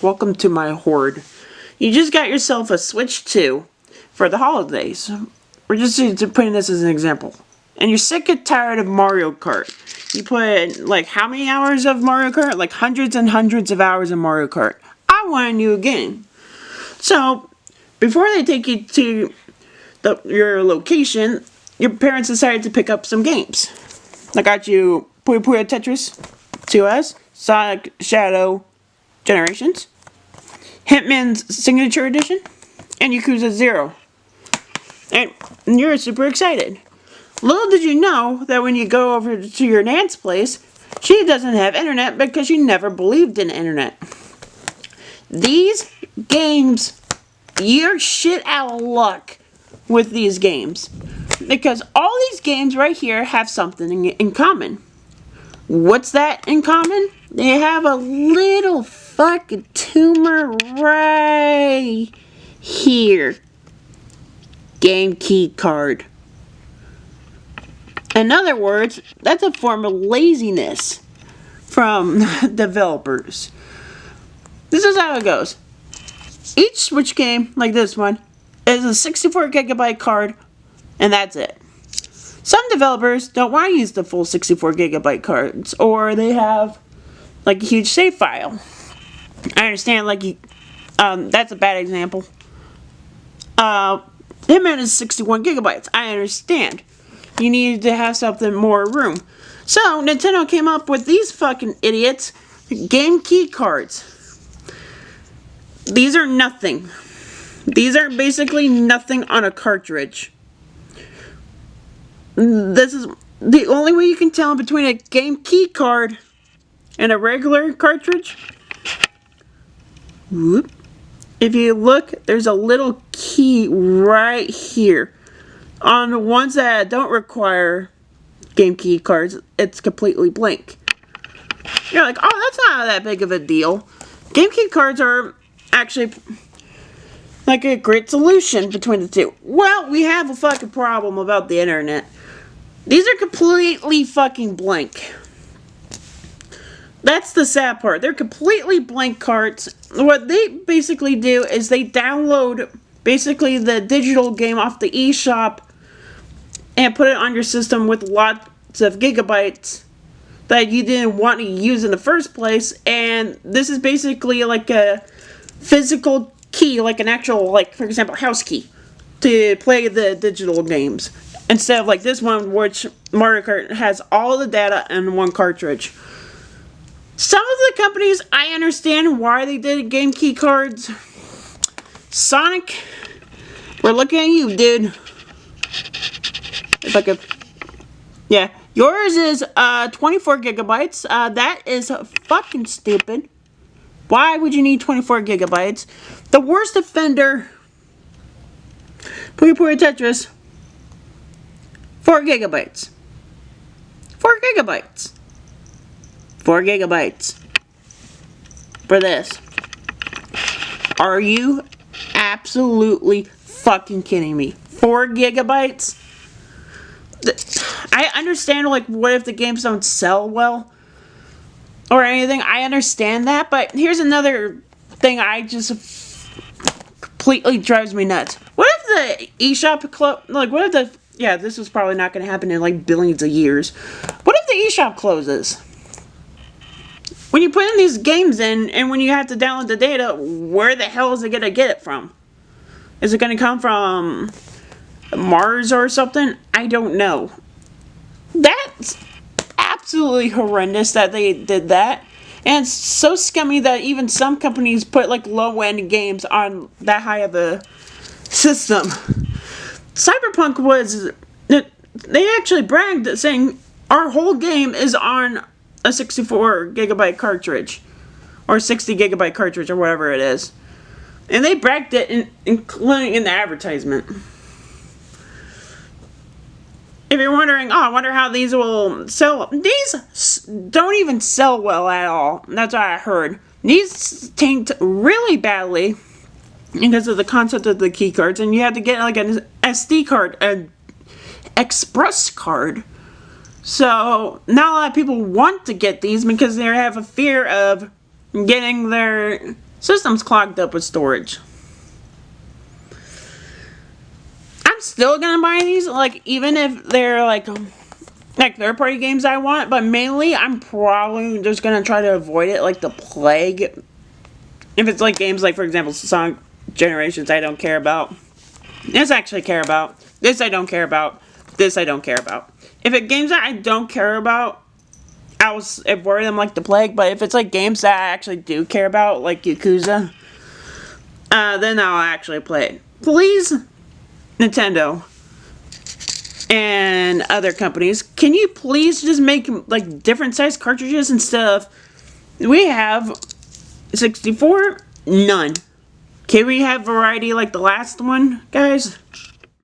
Welcome to my horde. You just got yourself a Switch 2 for the holidays. We're just putting this as an example. And you're sick and tired of Mario Kart. You put, like, how many hours of Mario Kart? Like, hundreds and hundreds of hours of Mario Kart. I want a new game. So, before they take you to your location, your parents decided to pick up some games. I got you Puyo Puyo Tetris 2S, Sonic Shadow Generations, Hitman's Signature Edition, and Yakuza 0. And you're super excited. Little did you know that when you go over to your Nan's place, she doesn't have internet because she never believed in internet. These games, you're shit out of luck with these games. Because all these games right here have something in common. What's that in common? They have a little fucking tumor right here. Game key card. In other words, that's a form of laziness from developers. This is how it goes. Each Switch game, like this one, is a 64 gigabyte card, and that's it. Some developers don't want to use the full 64 gigabyte cards, or they have like a huge save file. I understand, like, that's a bad example. Hitman is 61 gigabytes. I understand. You need to have something more room. So, Nintendo came up with these fucking idiots, game key cards. These are nothing. These are basically nothing on a cartridge. This is the only way you can tell between a game key card and a regular cartridge. Whoop. If you look, there's a little key right here. On the ones that don't require game key cards, it's completely blank. You're like, oh, that's not that big of a deal. Game key cards are actually like a great solution between the two. Well, we have a fucking problem about the internet. These are completely fucking blank. That's the sad part. They're completely blank cards. What they basically do is they download basically the digital game off the eShop and put it on your system with lots of gigabytes that you didn't want to use in the first place. And this is basically like a physical key, like an actual, like, for example, house key to play the digital games. Instead of like this one, which Mario Kart has all the data in one cartridge. Some of the companies, I understand why they did game key cards. Sonic, we're looking at you, dude. If I could, yeah. Yours is 24 gigabytes. That is fucking stupid. Why would you need 24 gigabytes? The worst offender, Puyo Puyo Tetris, 4 gigabytes. 4 gigabytes. 4 gigabytes. For this. Are you absolutely fucking kidding me? 4 gigabytes? I understand, like, what if the games don't sell well? Or anything. I understand that, but here's another thing I just completely drives me nuts. What if the eShop like, what if the, yeah, this is probably not going to happen in like billions of years. What if the eShop closes? When you put in these games in, and when you have to download the data, where the hell is it going to get it from? Is it going to come from Mars or something? I don't know. That's absolutely horrendous that they did that. And it's so scummy that even some companies put like low-end games on that high of a system. Cyberpunk was, they actually bragged saying our whole game is on a 64 gigabyte cartridge. Or 60 gigabyte cartridge or whatever it is. And they bragged it including in the advertisement. If you're wondering, oh, I wonder how these will sell. These don't even sell well at all. That's what I heard. These tanked really badly because of the concept of the key cards. And you have to get like an SD card, an express card. So, not a lot of people want to get these because they have a fear of getting their System's clogged up with storage. I'm still gonna buy these, like, even if they're like third-party games I want, but mainly I'm probably just gonna try to avoid it, like the plague. If it's like games like, for example, Sonic Generations, I don't care about. This I actually care about. This I don't care about. This I don't care about. If it's games that I don't care about, I will avoid them like the plague. But if it's like games that I actually do care about, like Yakuza, then I'll actually play it. Please, Nintendo and other companies, can you please just make like different size cartridges and stuff? We have 64, none. Can we have variety like the last one, guys?